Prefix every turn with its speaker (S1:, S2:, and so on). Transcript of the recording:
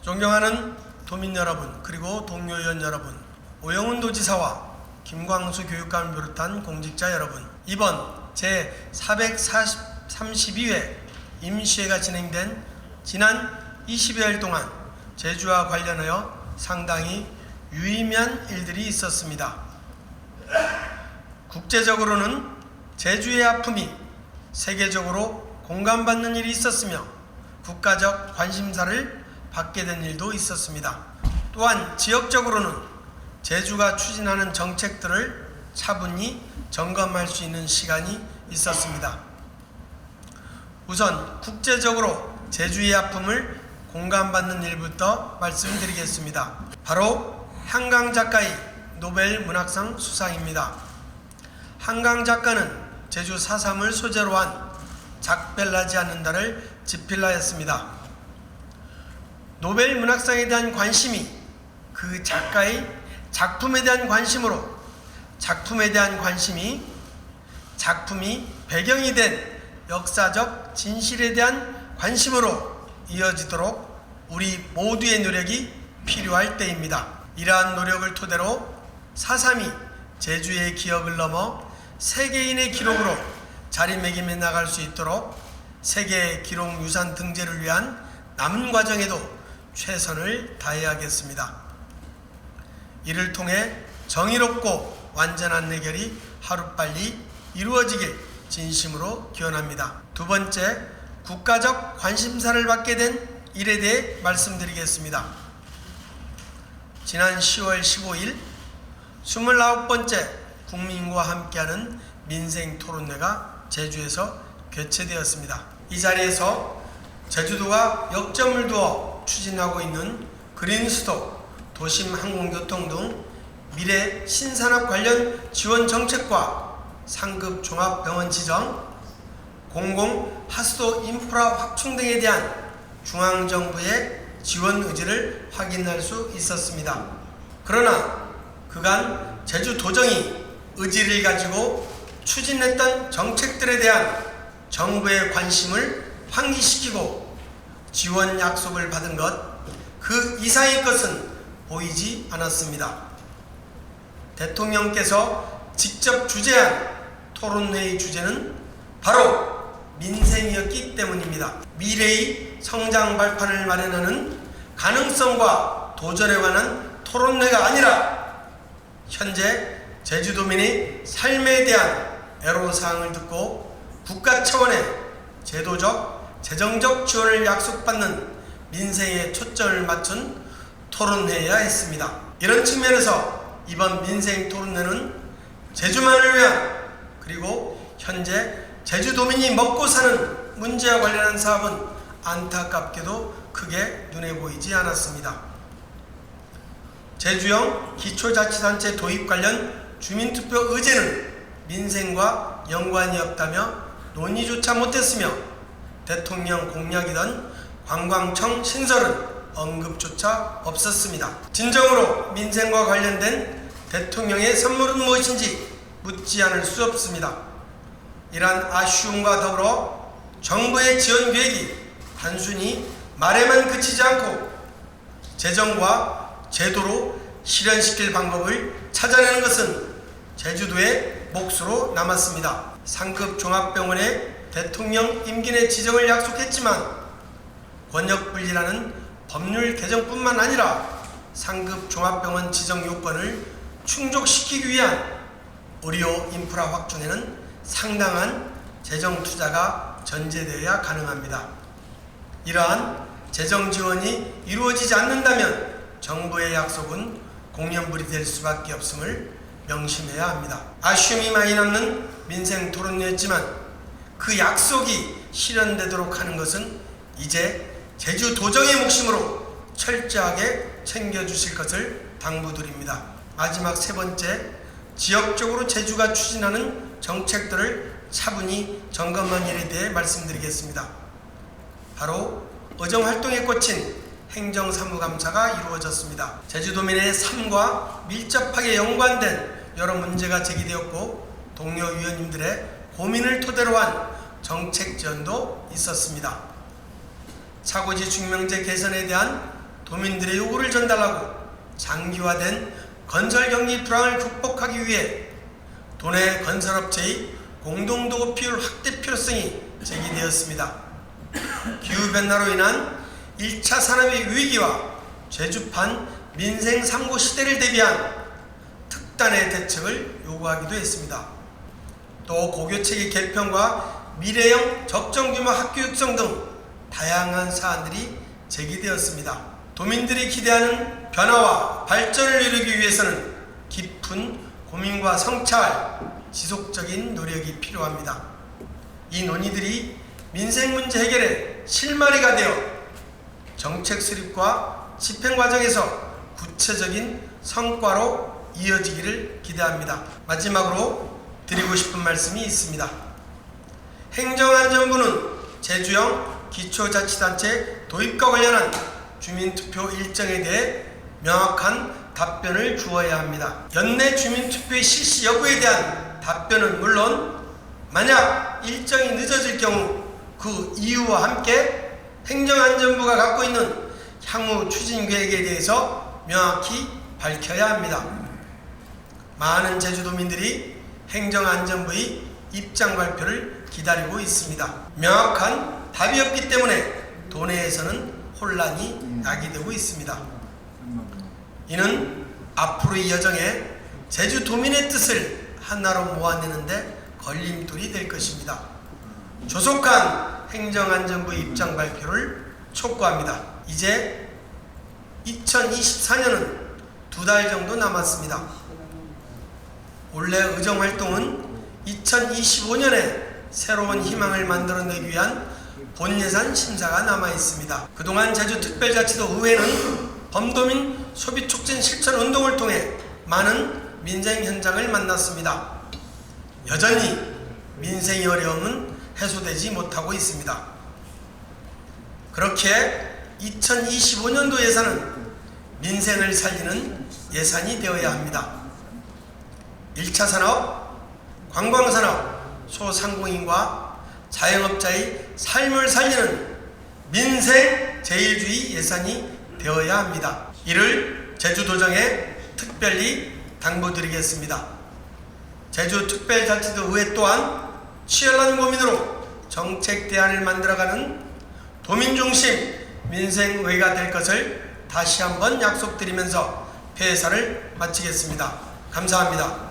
S1: 존경하는 도민 여러분, 그리고 동료의원 여러분, 오영훈 도지사와 김광수 교육감을 비롯한 공직자 여러분, 이번 제432회 임시회가 진행된 지난 20여일 동안 제주와 관련하여 상당히 유의미한 일들이 있었습니다. 국제적으로는 제주의 아픔이 세계적으로 공감받는 일이 있었으며 국가적 관심사를 받게 된 일도 있었습니다. 또한 지역적으로는 제주가 추진하는 정책들을 차분히 점검할 수 있는 시간이 있었습니다. 우선 국제적으로 제주의 아픔을 공감받는 일부터 말씀드리겠습니다. 바로 한강 작가의 노벨 문학상 수상입니다. 한강 작가는 제주 4.3을 소재로 한 작별나지 않는다를 집필하였습니다. 노벨 문학상에 대한 관심이 그 작가의 작품에 대한 관심으로, 작품에 대한 관심이 작품이 배경이 된 역사적 진실에 대한 관심으로 이어지도록 우리 모두의 노력이 필요할 때입니다. 이러한 노력을 토대로 4.3이 제주의 기억을 넘어 세계인의 기록으로 자리매김해 나갈 수 있도록 세계 기록 유산 등재를 위한 남은 과정에도 최선을 다해야겠습니다. 이를 통해 정의롭고 완전한 해결이 하루빨리 이루어지길 진심으로 기원합니다. 두 번째, 국가적 관심사를 받게 된 일에 대해 말씀드리겠습니다. 지난 10월 15일 29번째 국민과 함께하는 민생토론회가 제주에서 개최되었습니다. 이 자리에서 제주도가 역점을 두어 추진하고 있는 그린수도, 도심 항공교통 등 미래 신산업 관련 지원 정책과 상급 종합병원 지정, 공공 하수도 인프라 확충 등에 대한 중앙정부의 지원 의지를 확인할 수 있었습니다. 그러나 그간 제주도정이 의지를 가지고 추진했던 정책들에 대한 정부의 관심을 환기시키고 지원 약속을 받은 것, 그 이상의 것은 보이지 않았습니다. 대통령께서 직접 주재한 토론회의 주제는 바로 민생이었기 때문입니다. 미래의 성장 발판을 마련하는 가능성과 도전에 관한 토론회가 아니라 현재 제주도민의 삶에 대한 애로사항을 듣고 국가 차원의 제도적, 재정적 지원을 약속받는 민생에 초점을 맞춘 토론회여야 했습니다. 이런 측면에서 이번 민생 토론회는 제주만을 위한, 그리고 현재 제주도민이 먹고 사는 문제와 관련한 사업은 안타깝게도 크게 눈에 보이지 않았습니다. 제주형 기초자치단체 도입 관련 주민투표 의제는 민생과 연관이 없다며 논의조차 못했으며 대통령 공약이던 관광청 신설은 언급조차 없었습니다. 진정으로 민생과 관련된 대통령의 선물은 무엇인지 묻지 않을 수 없습니다. 이러한 아쉬움과 더불어 정부의 지원 계획이 단순히 말에만 그치지 않고 재정과 제도로 실현시킬 방법을 찾아내는 것은 제주도의 몫으로 남았습니다. 상급 종합병원의 대통령 임기 내 지정을 약속했지만 권역분리라는 법률 개정뿐만 아니라 상급 종합병원 지정 요건을 충족시키기 위한 의료 인프라 확충에는 상당한 재정 투자가 전제되어야 가능합니다. 이러한 재정 지원이 이루어지지 않는다면 정부의 약속은 공연불이 될 수밖에 없음을 명심해야 합니다. 아쉬움이 많이 남는 민생 토론회였지만 그 약속이 실현되도록 하는 것은 이제 제주도정의 몫이므로 철저하게 챙겨주실 것을 당부드립니다. 마지막 세 번째, 지역적으로 제주가 추진하는 정책들을 차분히 점검한 일에 대해 말씀드리겠습니다. 바로 의정활동에 꽂힌 행정사무감사가 이루어졌습니다. 제주도민의 삶과 밀접하게 연관된 여러 문제가 제기되었고 동료 위원님들의 고민을 토대로 한 정책 지원도 있었습니다. 차고지 중명제 개선에 대한 도민들의 요구를 전달하고 장기화된 건설 경기 불황을 극복하기 위해 도내 건설업체의 공동도급 비율 확대 필요성이 제기되었습니다. 기후변화로 인한 1차 산업의 위기와 죄주판 민생 3구 시대를 대비한 특단의 대책을 요구하기도 했습니다. 또 고교체계 개편과 미래형 적정규모 학교 육성 등 다양한 사안들이 제기되었습니다. 도민들이 기대하는 변화와 발전을 이루기 위해서는 깊은 고민과 성찰, 지속적인 노력이 필요합니다. 이 논의들이 민생 문제 해결의 실마리가 되어 정책 수립과 집행 과정에서 구체적인 성과로 이어지기를 기대합니다. 마지막으로 드리고 싶은 말씀이 있습니다. 행정안전부는 제주형 기초자치단체 도입과 관련한 주민투표 일정에 대해 명확한 답변을 주어야 합니다. 연내 주민투표의 실시 여부에 대한 답변은 물론 만약 일정이 늦어질 경우 그 이유와 함께 행정안전부가 갖고 있는 향후 추진 계획에 대해서 명확히 밝혀야 합니다. 많은 제주도민들이 행정안전부의 입장 발표를 기다리고 있습니다. 명확한 답이 없기 때문에 도내에서는 혼란이 야기되고 있습니다. 이는 앞으로의 여정에 제주도민의 뜻을 하나로 모아내는데 걸림돌이 될 것입니다. 조속한 행정안전부 입장 발표를 촉구합니다. 이제 2024년은 2달 정도 남았습니다. 올해 의정활동은 2025년에 새로운 희망을 만들어내기 위한 본예산 심사가 남아있습니다. 그동안 제주특별자치도 의회는 범도민 소비촉진 실천운동을 통해 많은 민생 현장을 만났습니다. 여전히 민생의 어려움은 해소되지 못하고 있습니다. 그렇게 2025년도 예산은 민생을 살리는 예산이 되어야 합니다. 1차 산업, 관광산업, 소상공인과 자영업자의 삶을 살리는 민생 제일주의 예산이 되어야 합니다. 이를 제주도정에 특별히 당부드리겠습니다. 제주특별자치도 의회 또한 치열한 고민으로 정책 대안을 만들어가는 도민중심 민생의회가 될 것을 다시 한번 약속드리면서 폐사를 마치겠습니다. 감사합니다.